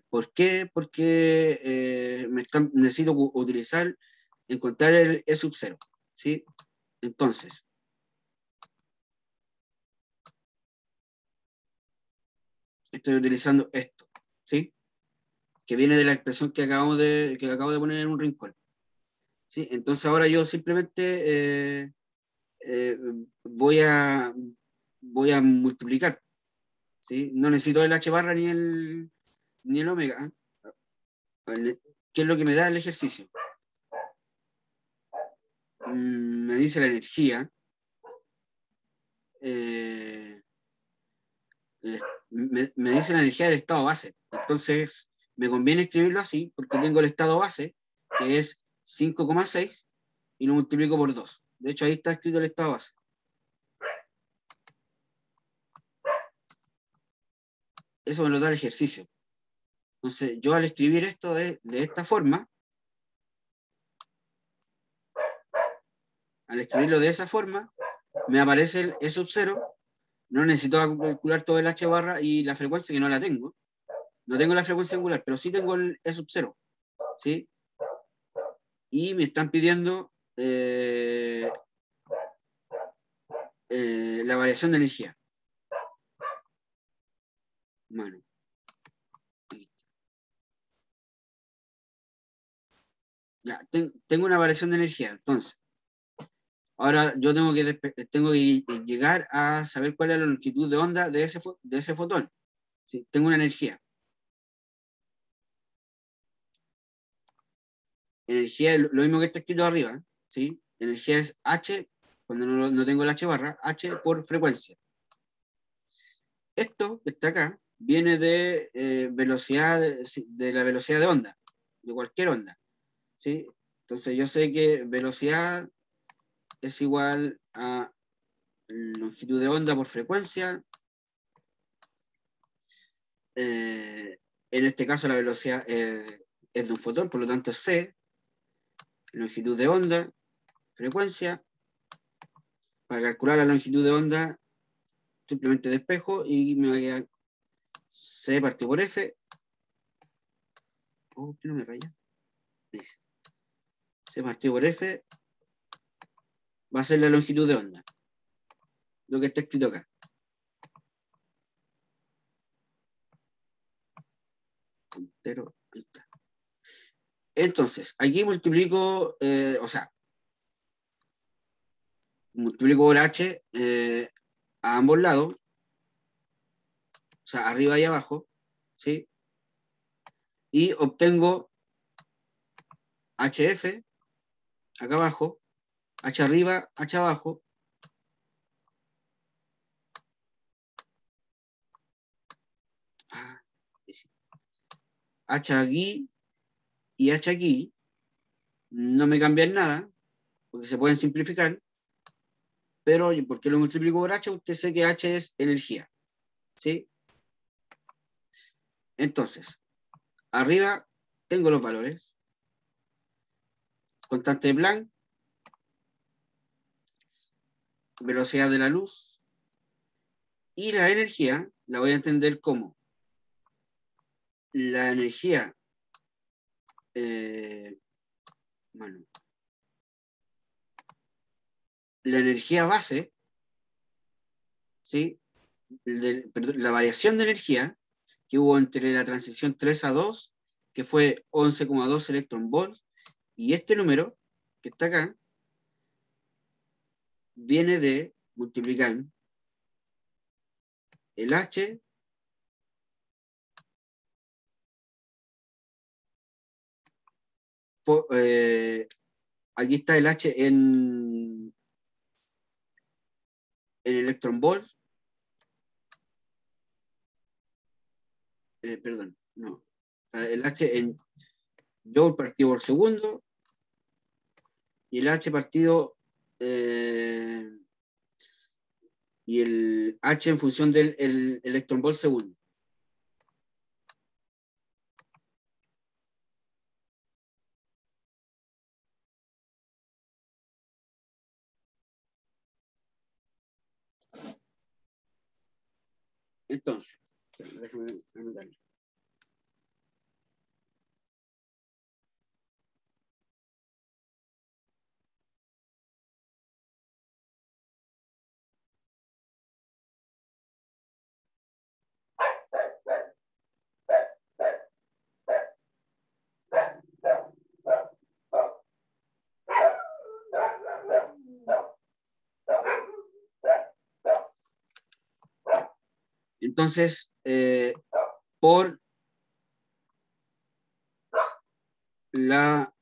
¿Por qué? Porque necesito utilizar, encontrar el E sub 0. ¿Sí? Entonces, estoy utilizando esto. ¿Sí? Que viene de la expresión que acabo de poner en un rincón. ¿Sí? Entonces ahora yo simplemente eh, voy, a, voy a multiplicar. ¿Sí? No necesito el H barra ni el omega. ¿Qué es lo que me da el ejercicio? Me dice la energía. Eh, me dice la energía del estado base. Entonces, me conviene escribirlo así porque tengo el estado base, que es 5,6, y lo multiplico por 2. De hecho, ahí está escrito el estado base. Eso me lo da el ejercicio. Entonces, yo al escribir esto de esta forma, al escribirlo de esa forma, me aparece el E sub 0. No necesito calcular todo el H barra y la frecuencia, que no la tengo. No tengo la frecuencia angular, pero sí tengo el E sub 0. ¿Sí? Y me están pidiendo la variación de energía. Bueno, ya, tengo una variación de energía. Entonces, ahora yo tengo que llegar a saber cuál es la longitud de onda de ese fotón. ¿Sí? Tengo una energía. Energía es lo mismo que está escrito arriba. ¿Sí? Energía es H, cuando no tengo el H barra, H por frecuencia. Esto que está acá viene de velocidad, de la velocidad de onda, de cualquier onda. ¿Sí? Entonces yo sé que velocidad es igual a longitud de onda por frecuencia. En este caso la velocidad es de un fotón, por lo tanto es C, longitud de onda, frecuencia. Para calcular la longitud de onda, simplemente despejo y me va a quedar C partido por F. Oh, ¿qué no me raya? Dice, C partido por F va a ser la longitud de onda, lo que está escrito acá. Entero, ahí está. Entonces, aquí multiplico, multiplico por H a ambos lados, o sea, arriba y abajo, ¿sí? Y obtengo HF acá abajo, H arriba, H abajo, H aquí y H aquí, no me cambian nada, porque se pueden simplificar, pero ¿por qué lo multiplico por H? Usted sabe que H es energía, ¿sí? Entonces, arriba tengo los valores. Constante de Planck, velocidad de la luz, y la energía la voy a entender como la energía, bueno, la energía base, ¿sí? Perdón, la variación de energía que hubo entre la transición 3 a 2, que fue 11,2 electron-volt, y este número que está acá viene de multiplicar el H por, aquí está el H en electron-volt, perdón, no, el H en joule partido por segundo y el H partido y el H en función del electron-volt segundo. Entonces, déjame anotarlo. Entonces, por la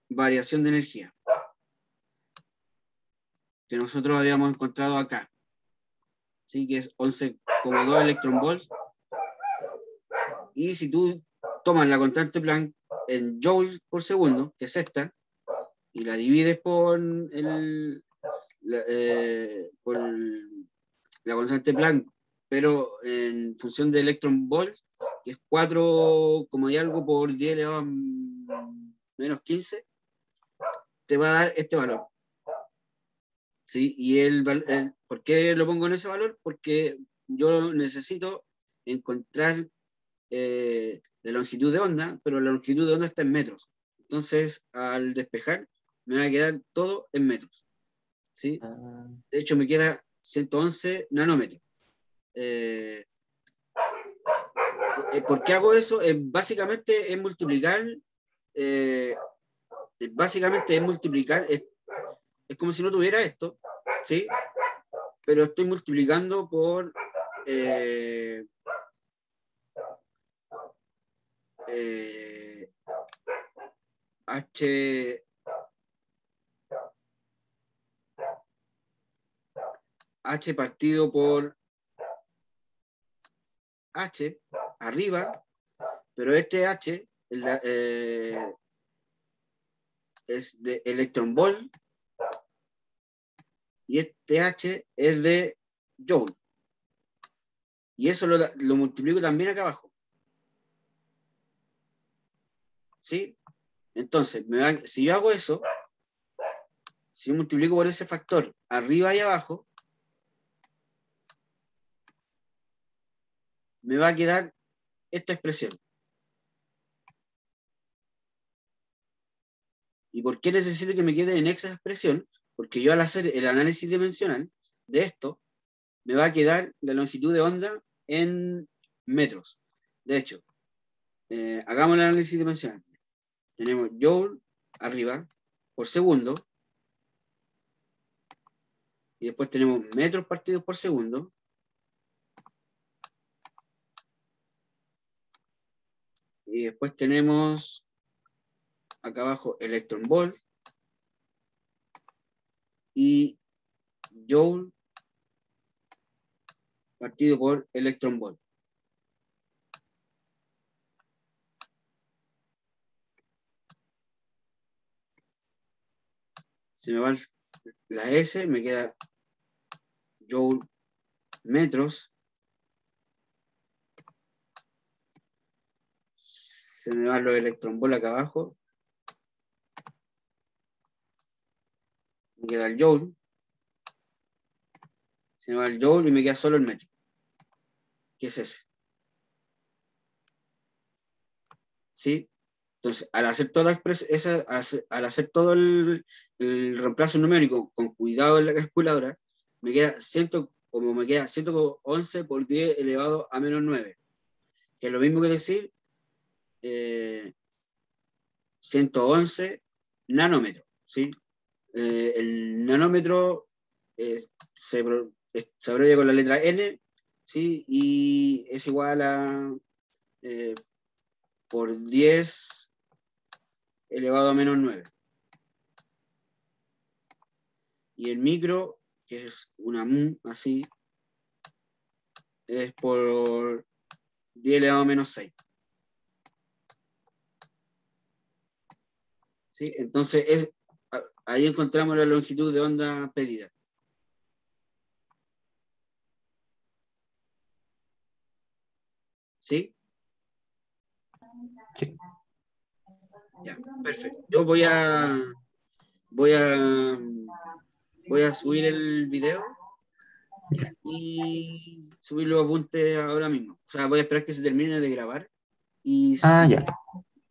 variación de energía que nosotros habíamos encontrado acá, ¿sí? Que es 11,2 electron-volt. Y si tú tomas la constante Planck en joule por segundo, que es esta, y la divides por por la constante Planck, pero en función de electron-volt, que es 4 como y algo por 10 elevado a menos 15, te va a dar este valor. ¿Sí? Y ¿por qué lo pongo en ese valor? Porque yo necesito encontrar la longitud de onda, pero la longitud de onda está en metros. Entonces, al despejar, me va a quedar todo en metros. ¿Sí? Ah, De hecho, me queda 111 nanómetros. ¿Por qué hago eso? Básicamente es multiplicar, es como si no tuviera esto, ¿sí? Pero estoy multiplicando por H partido por H arriba, pero este H es de electron volt y este H es de joule. Y eso lo multiplico también acá abajo. ¿Sí? Entonces, si yo hago eso, si yo multiplico por ese factor arriba y abajo, me va a quedar esta expresión. ¿Y por qué necesito que me quede en esa expresión? Porque yo al hacer el análisis dimensional de esto, me va a quedar la longitud de onda en metros. De hecho, hagamos el análisis dimensional. Tenemos joule arriba por segundo, y después tenemos metros partidos por segundo, y después tenemos acá abajo electron volt y joule partido por electron volt. se me va la S, me queda joule metros, se me van los electronvolt acá abajo, me queda el joule, se me va el joule y me queda solo el metro, que es ese. ¿Sí? Entonces, al hacer al hacer todo el reemplazo numérico con cuidado en la calculadora, me queda 111 por 10 elevado a menos 9, que es lo mismo que decir 111 nanómetros, ¿sí? El nanómetro se abrevia con la letra N, ¿sí? Y es igual a por 10 elevado a menos 9. Y el micro, que es una mu, así, es por 10 elevado a menos 6. ¿Sí? Entonces, ahí encontramos la longitud de onda pedida. ¿Sí? Sí. Ya, perfecto. Yo voy a subir el video y subir los apuntes ahora mismo. O sea, voy a esperar que se termine de grabar. Ya.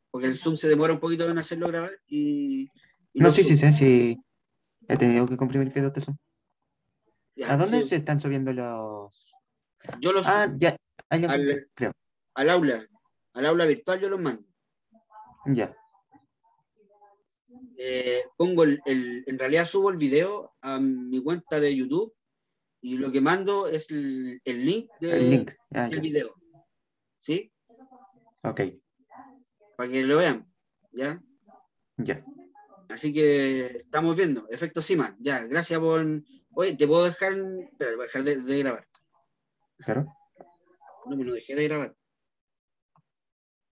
Porque el Zoom se demora un poquito en hacerlo grabar y No, lo sí, subo. sí. He tenido que comprimir videos de Zoom. ¿A Ya, dónde sí, se están subiendo los...? yo los subo Ya. Ahí lo encontré, al, creo. al aula, al aula virtual, yo los mando. Ya. Pongo en realidad subo el video a mi cuenta de YouTube y lo que mando es el link El link. del Ya. video, ¿sí? Ok. Para que lo vean, ¿ya? Ya. Así que estamos viendo, efecto Siman, ya, gracias por... Oye, te puedo dejar... Espera, voy a dejar de grabar. Claro. No, me lo dejé de grabar.